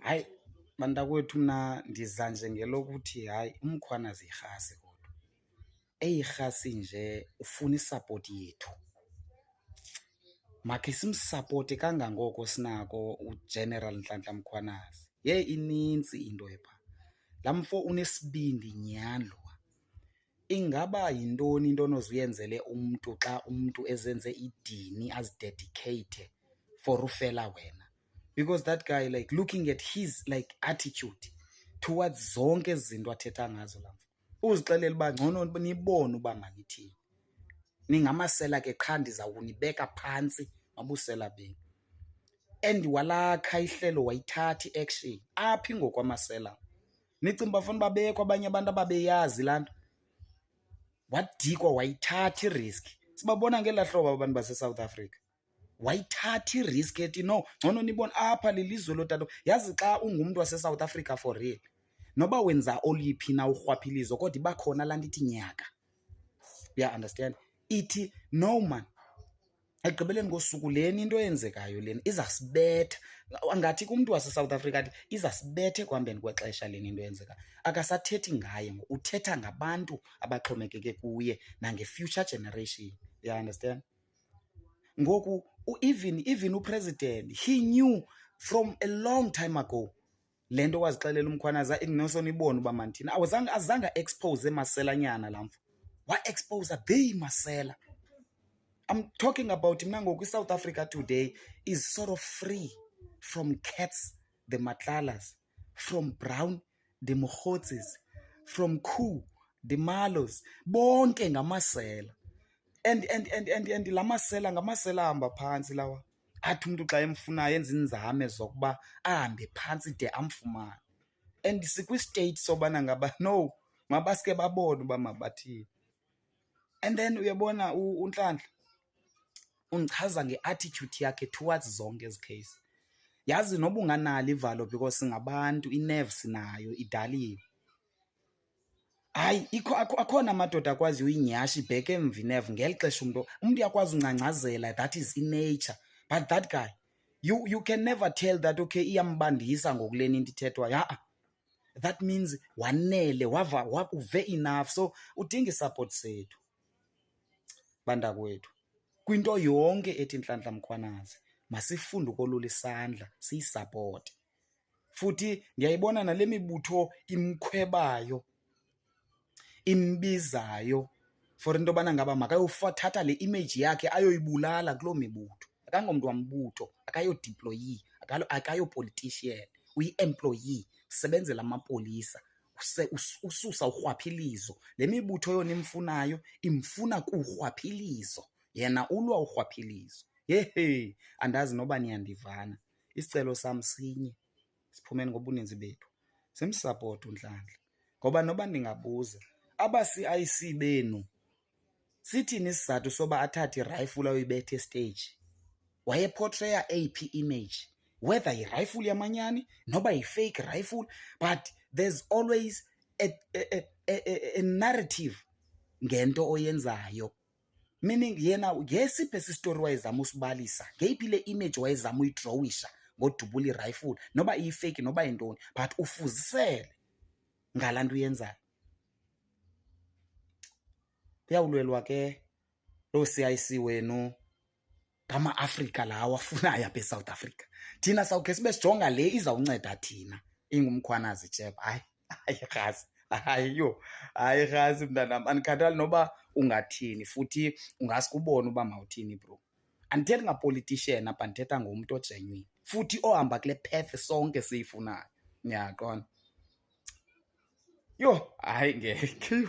Hayi bantakwethu, mna ndiza nje ngelokuthi hayi uMkhwanazi yirhasi kodwa eyirhasi nje ufuna isapoti yethu. Makhe simsapote kangangoko sinako uGeneral Nhlanhla Mkhwanazi. Inintsi into epha. Laa mfo unesibindi nyhani lo. Ingaba yintoni into onozuyenzele umntu xa umntu ezenze idini azidedicate for ufela wena? Because that guy, like, looking at his like attitude towards zonke ezi zinto athetha ngazo laa mfo, uzixelela uba ngcono nibone uba manithini. Ningamasela ke qha ndizawunibeka phantsi mabusela benu. And walakha ihlelo wayithatha i-action aphi ngokwamasela. Nicinga uba fanele babekho abanye abantu ababeyazi laa nto? Wadikwa wayithatha irisk. Sibabona ngelaa hlobo abantu baseSouth Africa. Wayithatha irisk ethi no, ngcono nibone apha lilizwe lotato. Yazi xa ungumntu waseSouth Africa for real, noba wenza oliphi na urhwaphilizo kodwa iba khona laa nto ithi nyaka. Understand? Ithi no man, ekugqibeleni kosuku leni into eyenzekayo leni izasibetha. Angathi kumntu waseSouth Africa athi izasibetha ekuhambeni kwexesha leni into eyenzekayo. Akasathethi ngaye, uthetha ngabantu abaxhomekeke kuye nange-future generation. Understand? Ngoku even upresident, he knew from a long time ago le nto wazixelela uMkhwanazi inosonibona uba manithini. Azange expose maselanyana laa mfo, wa-expose they masela. I'm talking about mna ngoku iSouth Africa today is sort of free from cats, the Matlalas, from Brown, the Mokhotsis, from Khu, the Malos, bonke ngamasela. And la masela ngamasela ahamba phantsi lawa. Athi umntu xa emfunayo enza inzame zokuba ahambe phantsi de amfumane. And sikwi-state sobana ngaba no, mabaske babone uba mabathini. And then uyabona uNhlanhla undichaza nge-attitude yakhe towards zonke ezi case. Yazi noba unganalo ivalo because singabantu, i-nerves nayo idaliwe. Hayi akhona amadoda akwaziyo uyinyhasha ibheke emva inerve ngeli xesha umntu uyakwazi uncangcazela, that is in nature. But that guy, you can never tell that okay iyambandisa ngokuleni into ithethwa. That means wanele, uve enough. So udinga i-support sethu bantakwethu kwinto yonke ethi Nhlanhla Mkhwanazi. Masifunde ukolula isandla siyisapote. Futhi ngiyayibona nale mibutho imkhwebayo, imbizayo for into yobana ngaba makayothatha le image yakhe ayoyibulala kuloo mibutho. Akangomntu wambutho, akayodeployee, akayopolitician, uyi-employee, usebenzela amapolisa, ususa urhwaphilizo. Le mibutho yona imfunayo imfuna kurhwaphilizo, yena ulwa urhwaphilizo. Andazi noba niyandivana. Isicelo sam sinye, siphumeni ngobuninzi bethu, simsapoti uNhlanhla. Ngoba noba ndingabuza abasi-IC benu sithini isizathu soba athathe irifle ayoyibetha estage. Wayeportraya eyiphi image, whether yirifle yamanyani noba yi-fake rifle, but there's always a narrative ngento oyenzayo. Meaning yena ngesiphi esistory wayezama usibalisa, ngeyiphi le image wayezama uyidrowisha ngodubula irifle noba iyi-fake noba yintoni, but ufuzisele ngalaa nto uyenzayo. Uyawulwelwa ke loo CIC wenu ngama-Afrika lawa afunayo apha eSouth Africa. Thina sawukhe sibe sijonga le izawunceda thina ingumkhwanazi jeba. Hayi rhasi, hayi rhasi mntanam, andikhathali noba ungathini futhi ungaske ubone uba mawuthini bro. Andithethi ngapolitician apha, ndithetha ngomntu ogenuine futhi ohamba kule path sonke siyifunayo. Nyaqona hayi ngekhe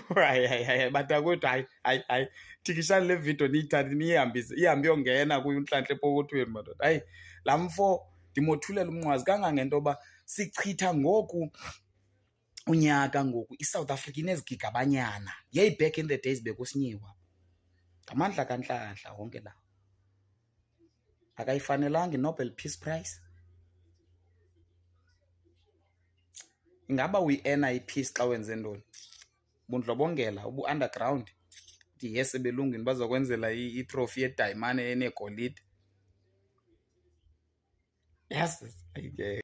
hayi bantakwethu, hayi thikishani le video niyithathe niyihambise, ihambe iyongena kuye uNhlanhla epokothweni madoda. Hayi laa mfo ndimothulela umnqwazi kangangento yoba sichitha ngoku unyaka ngoku iSouth Africa inezigigabanyana. Back in the days bekusinyiwa ngamandla kaNhlanhla wonke lawo. Akayifanelanga iNobel Peace Prize. Ingaba uyi-ena i-peace xa wenze ntoni? Bundlobongela ubu-underground ndiye sebelungini bazokwenzela itrophy yedayimane enegolide. Yes, ayike.